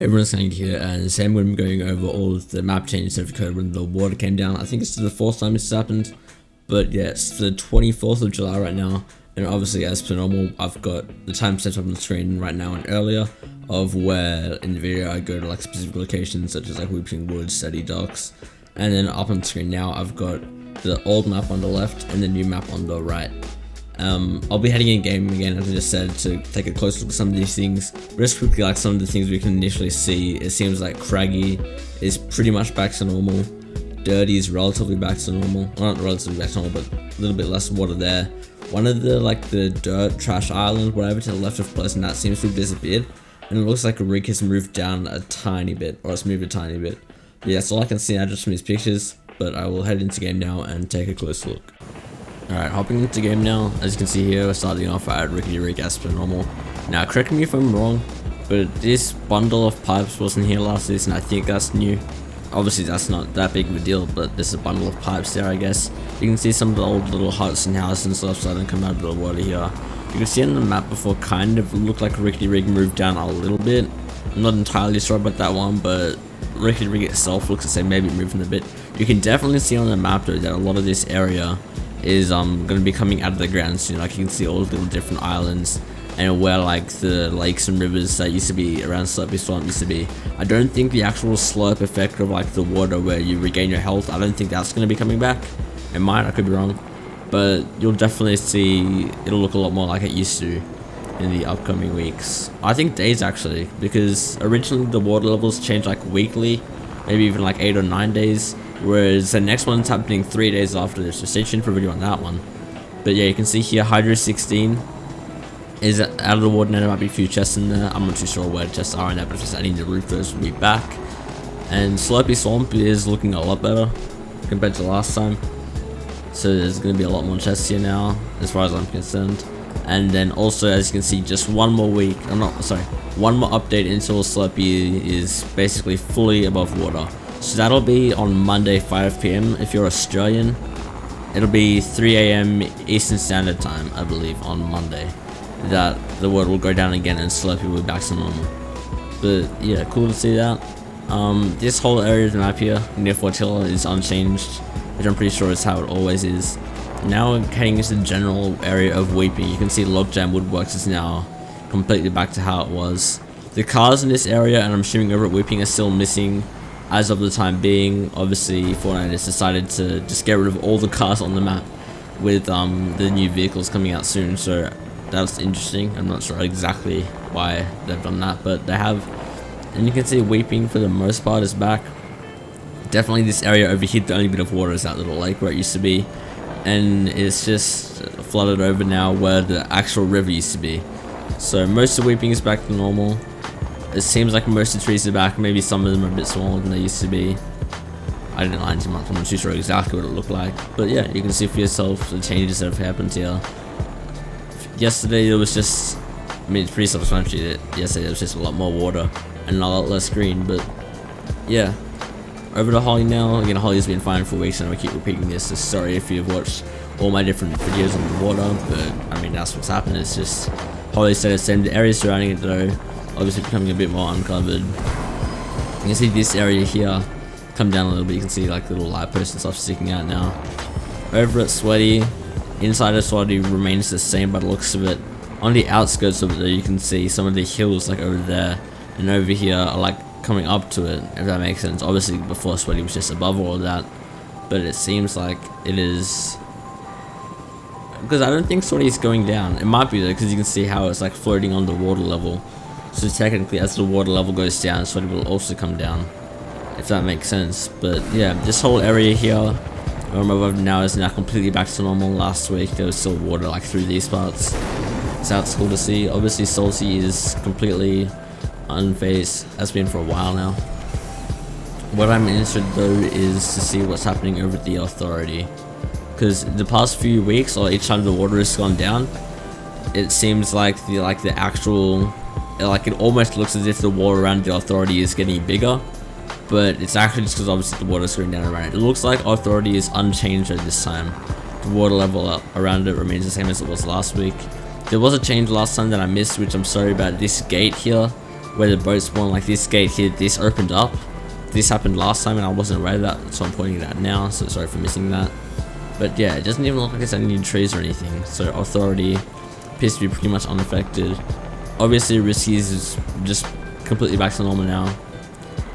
Everyone's Kanga here, and Sam will be going over all of the map changes that occurred when the water came down. I think it's the fourth time this happened, but yeah, it's the 24th of July right now, and obviously as per normal, I've got the time set up on the screen right now and earlier of where in the video I go to like specific locations such as like Weeping Woods, Steady Docks, and then up on the screen now I've got the old map on the left and the new map on the right. I'll be heading in game again, as I just said, to take a close look at some of these things. But just quickly, like some of the things we can initially see, it seems like Craggy is pretty much back to normal. Dirty is relatively back to normal. Well, not relatively back to normal, but a little bit less water there. One of the dirt trash island, whatever, to the left of Pleasant, that seems to have disappeared. And it looks like a rig has moved down a tiny bit, or it's moved a tiny bit. But yeah, that's all I can see now just from these pictures. But I will head into game now and take a close look. Alright, hopping into game now. As you can see here, we're starting off at Rickety Rig as per normal. Now, correct me if I'm wrong, but this bundle of pipes wasn't here last season. I think that's new. Obviously, that's not that big of a deal, but there's a bundle of pipes there, I guess. You can see some of the old little huts and houses and stuff starting to come out of the water here. You can see on the map before, kind of looked like Rickety Rig moved down a little bit. I'm not entirely sure about that one, but Rickety Rig itself looks the same, maybe moving a bit. You can definitely see on the map though that a lot of this area is going to be coming out of the ground soon. Like you can see all the little different islands and where like the lakes and rivers that used to be around Slurpy Swamp used to be. I don't think the actual slurp effect of like the water where you regain your health, I don't think that's going to be coming back. It might, I could be wrong, but you'll definitely see it'll look a lot more like it used to in the upcoming weeks. I think days actually, because originally the water levels changed like weekly, maybe even like 8 or 9 days. Whereas the next one's happening 3 days after this, so stay tuned for a video on that one. But yeah, you can see here Hydra 16 is out of the water now. There might be a few chests in there. I'm not too sure where the chests are in there, but just adding the roof, those will be back. And Slurpy Swamp is looking a lot better compared to last time. So there's going to be a lot more chests here now, as far as I'm concerned. And then also, as you can see, just one more update until Slurpy is basically fully above water. So that'll be on Monday 5 PM if you're Australian. It'll be 3 AM Eastern Standard Time, I believe, on Monday, that the water will go down again and Slurpy will be back to normal. But yeah, cool to see that. This whole area of the map here near Fortilla is unchanged, which I'm pretty sure is how it always is. Now we're heading into the general area of Weeping. You can see Logjam Woodworks is now completely back to how it was. The cars in this area, and I'm assuming over at Weeping, are still missing as of the time being. Obviously, Fortnite has decided to just get rid of all the cars on the map with the new vehicles coming out soon, so that's interesting. I'm not sure exactly why they've done that, but they have. And you can see Weeping for the most part is back. Definitely this area over here, the only bit of water is that little lake where it used to be, and it's just flooded over now where the actual river used to be. So most of Weeping is back to normal. It seems like most of the trees are back. Maybe some of them are a bit smaller than they used to be. I didn't line too much. I'm not too sure exactly what it looked like. But yeah, you can see for yourself the changes that have happened here. Yesterday it was just, I mean, it's pretty self-explanatory that yesterday there was just a lot more water and a lot less green. But yeah, over to Holly now. Again, Holly's been fine for weeks and I keep repeating this, so sorry if you've watched all my different videos on the water, but I mean, that's what's happened. It's just Holly stayed the same. The area surrounding it though, obviously becoming a bit more uncovered. You can see this area here come down a little bit. You can see like little light posts and stuff sticking out now. Over at Sweaty, inside of Sweaty remains the same by the looks of it. On the outskirts of it though, you can see some of the hills like over there and over here are like coming up to it, if that makes sense. Obviously before Sweaty was just above all of that, but it seems like it is, because I don't think Sweaty is going down. It might be though, because you can see how it's like floating on the water level. So technically, as the water level goes down, Sweaty will also come down, if that makes sense. But yeah, this whole area here, above now, is now completely back to normal. Last week there was still water like through these parts, so that's cool to see. Obviously, Salty is completely unfazed, has been for a while now. What I'm interested though is to see what's happening over at the Authority, because the past few weeks, or each time the water has gone down, it seems like the actual, like it almost looks as if the water around the Authority is getting bigger, but it's actually just because obviously the water is going down around it. It looks like Authority is unchanged at this time. The water level up around it remains the same as it was last week. There was a change last time that I missed, which I'm sorry about. This gate here where the boats spawn, like this gate here, this opened up. This happened last time and I wasn't aware of that, so I'm pointing it out now, so sorry for missing that. But yeah, it doesn't even look like there's any trees or anything, so Authority appears to be pretty much unaffected. Obviously Risky is just completely back to normal now.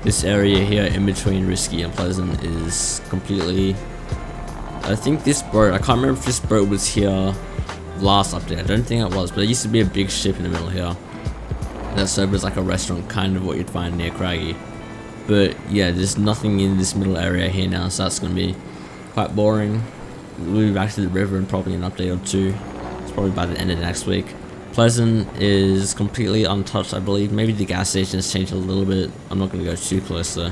This area here in between Risky and Pleasant is completely... I think this boat, I can't remember if this boat was here last update, I don't think it was, but there used to be a big ship in the middle here that served as like a restaurant, kind of what you'd find near Craggy. But yeah, there's nothing in this middle area here now, so that's going to be quite boring. We'll be back to the river in probably an update or two. It's probably by the end of next week. Pleasant is completely untouched, I believe. Maybe the gas station has changed a little bit. I'm not going to go too close though.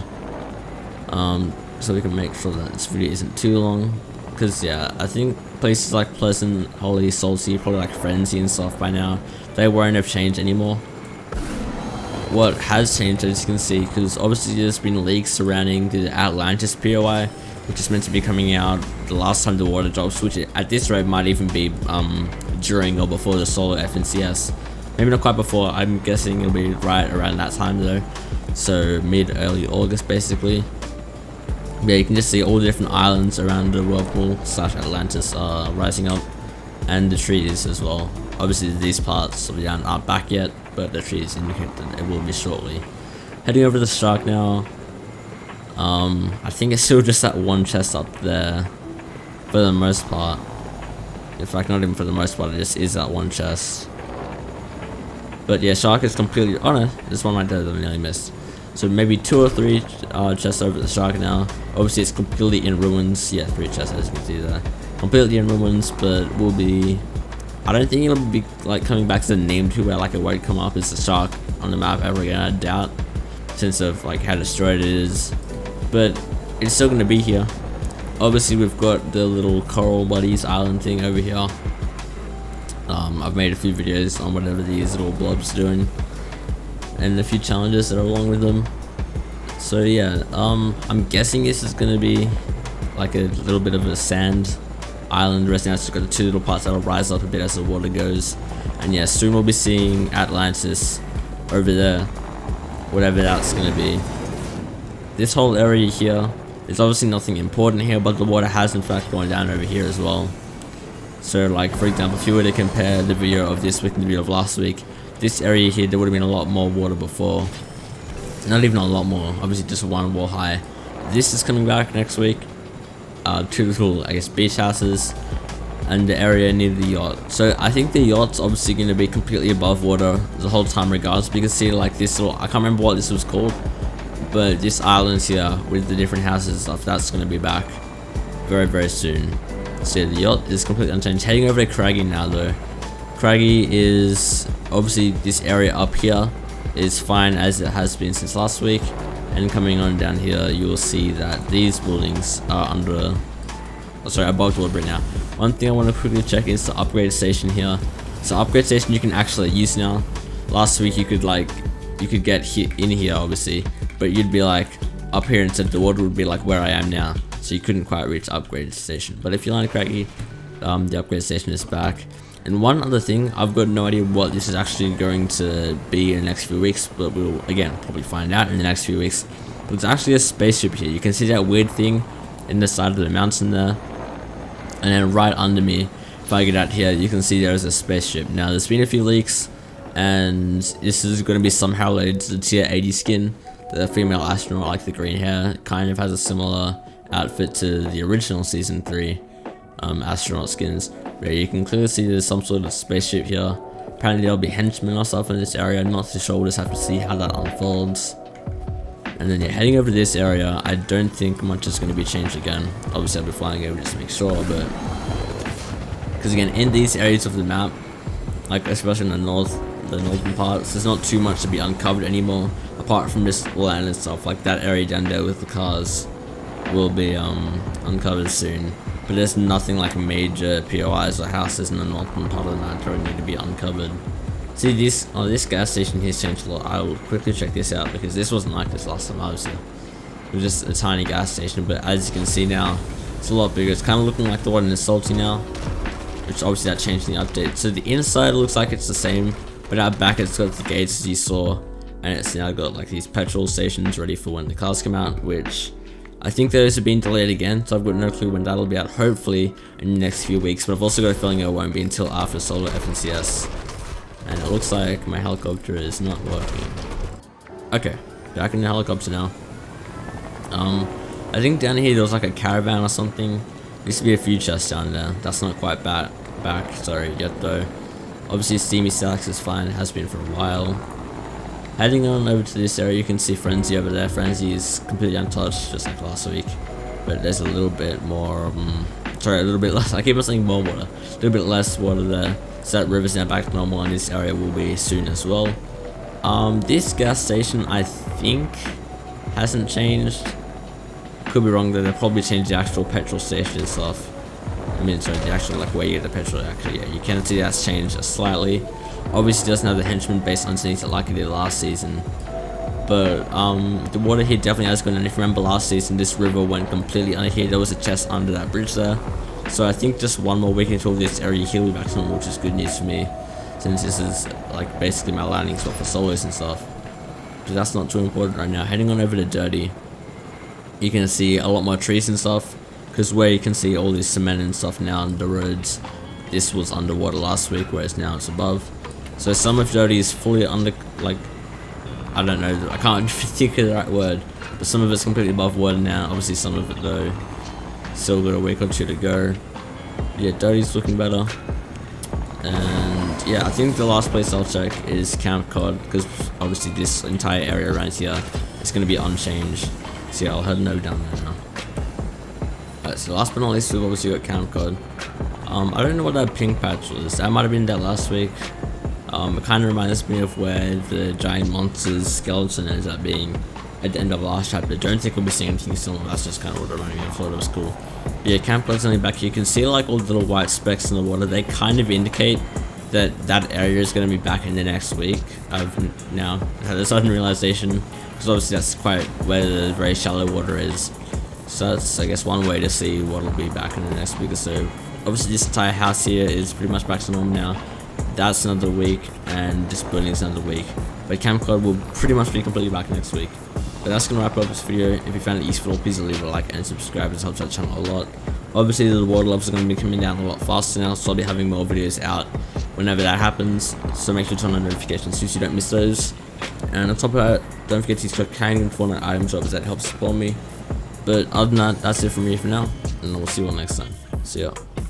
So we can make sure that this video isn't too long. Because yeah, I think places like Pleasant, Holly, Salty, probably like Frenzy and stuff by now, they won't have changed anymore. What has changed, as you can see, because obviously there's been leaks surrounding the Atlantis POI, which is meant to be coming out the last time the water drops, which at this rate might even be during or before the solo FNCS. Maybe not quite before, I'm guessing it'll be right around that time though, so mid-early August basically. Yeah, you can just see all the different islands around the whirlpool / Atlantis rising up, and the trees as well. Obviously these parts of the island aren't back yet, but the trees indicate that it will be shortly. Heading over the shark now. I think it's still just that one chest up there for the most part. In fact, not even for the most part, it just is that one chest. But yeah, shark is completely... oh no, there's one right there that I nearly missed. So maybe 2 or 3 chests over the shark now. Obviously it's completely in ruins. Yeah, 3 chests as you can see there. Completely in ruins, but will be... I don't think it'll be like coming back to the name to where like it won't come up as a shark on the map ever again, I doubt. Since of like how destroyed it is. But it's still gonna be here. Obviously we've got the little coral buddies island thing over here. I've made a few videos on whatever these little blobs are doing, and a few challenges that are along with them. So yeah, I'm guessing this is gonna be like a little bit of a sand island. Right now it's got the 2 little parts that'll rise up a bit as the water goes. And yeah, soon we'll be seeing Atlantis over there, whatever that's gonna be. This whole area here, there's obviously nothing important here, but the water has in fact gone down over here as well. So like for example, if you were to compare the video of this week and the video of last week, this area here there would have been a lot more water before. Not even a lot more, obviously just 1 wall high. This is coming back next week. 2 little, I guess, beach houses and the area near the yacht. So I think the yacht's obviously going to be completely above water the whole time regardless. But you can see like this little, I can't remember what this was called, but this island here with the different houses and stuff, that's going to be back very, very soon. So yeah, the yacht is completely unchanged. Heading over to Craggy now though. Craggy is obviously this area up here is fine as it has been since last week. And coming on down here, you will see that these buildings are under, above water right now. One thing I want to quickly check is the upgrade station here. So upgrade station you can actually use now. Last week you could get in here obviously, but you'd be like up here instead. The water would be like where I am now, so you couldn't quite reach the upgrade station. But if you land Craggy, the upgrade station is back. And one other thing, I've got no idea what this is actually going to be in the next few weeks, but we'll again probably find out in the next few weeks. But it's actually a spaceship here. You can see that weird thing in the side of the mountain there, and then right under me, if I get out here, you can see there's a spaceship. Now there's been a few leaks, and this is going to be somehow related to the tier 80 skin. The female astronaut, like the green hair, kind of has a similar outfit to the original season 3 astronaut skins. Where you can clearly see there's some sort of spaceship here. Apparently there'll be henchmen or stuff in this area. I'm not too sure, we'll just have to see how that unfolds. And then yeah, heading over to this area, I don't think much is going to be changed again. Obviously I'll be flying over just to make sure, but because again in these areas of the map, like especially in the northern parts, there's not too much to be uncovered anymore, apart from this land and stuff. Like that area down there with the cars will be uncovered soon. But there's nothing like major POIs or houses in the northern part of the map that need to be uncovered. See this gas station here's changed a lot. I will quickly check this out because this wasn't like this last time I was here. It was just a tiny gas station, but as you can see now, it's a lot bigger. It's kind of looking like the one in Salty now, which obviously that changed in the update. So the inside looks like it's the same, but out back it's got the gates as you saw, and it's now got like these petrol stations ready for when the cars come out, which I think those have been delayed again, so I've got no clue when that'll be out, hopefully in the next few weeks, but I've also got a feeling it won't be until after Solar FNCS. And it looks like my helicopter is not working. Okay, back in the helicopter now. I think down here there was like a caravan or something. There used to be a few chests down there. That's not quite back sorry, yet though. Obviously Steamy Stacks is fine, it has been for a while. Heading on over to this area, you can see Frenzy over there. Frenzy is completely untouched, just like last week. But there's a little bit more, sorry, a little bit less, I keep on saying more water. A little bit less water there. So that river's now back to normal, and this area will be soon as well. This gas station, I think, hasn't changed. Could be wrong though, they'll probably change the actual petrol station and stuff. I mean, sorry, the actual, like, where you get the petrol, actually, yeah, you can see that's changed slightly. Obviously, it doesn't have the henchman base underneath it like it did last season. But, the water here definitely has gone, and if you remember last season, this river went completely under here. There was a chest under that bridge there. So I think just one more week until this area here will be back to normal, which is good news for me, since this is, like, basically my landing spot for solos and stuff. But that's not too important right now. Heading on over to Dirty, you can see a lot more trees and stuff, because where you can see all this cement and stuff now on the roads, this was underwater last week, whereas now it's above. So some of Dirty is fully under, like, I don't know, I can't think of the right word, but some of it's completely above water now. Obviously some of it though, still got a week or two to go. Yeah, Dirty's looking better. And yeah, I think the last place I'll check is Camp Cod, because obviously this entire area around here is going to be unchanged. So yeah, I'll head over down there now. Alright, so last but not least, we've obviously got Camp Cod. I don't know what that pink patch was. That might have been that last week. It kind of reminds me of where the giant monster's skeleton ends up being at the end of last chapter. Don't think we'll be seeing anything similar. That's just kind of what it reminded me of. I thought it was cool. But yeah, Camp Cod's only back here. You can see like all the little white specks in the water. They kind of indicate that that area is going to be back in the next week. I've now had a sudden realization, because obviously that's quite where the very shallow water is. So that's, I guess, one way to see what will be back in the next week or so. Obviously this entire house here is pretty much back to normal now. That's another week, and this building is another week. But Camp Cod will pretty much be completely back next week. But that's going to wrap up this video. If you found it useful, please leave a like and subscribe. It helps our channel a lot. Obviously the water levels are going to be coming down a lot faster now, so I'll be having more videos out whenever that happens. So make sure to turn on notifications so you don't miss those. And on top of that, don't forget to use code Kanga for Fortnite item drops. That helps support me. But other than that, that's it from me for now, and we'll see you all next time. See ya.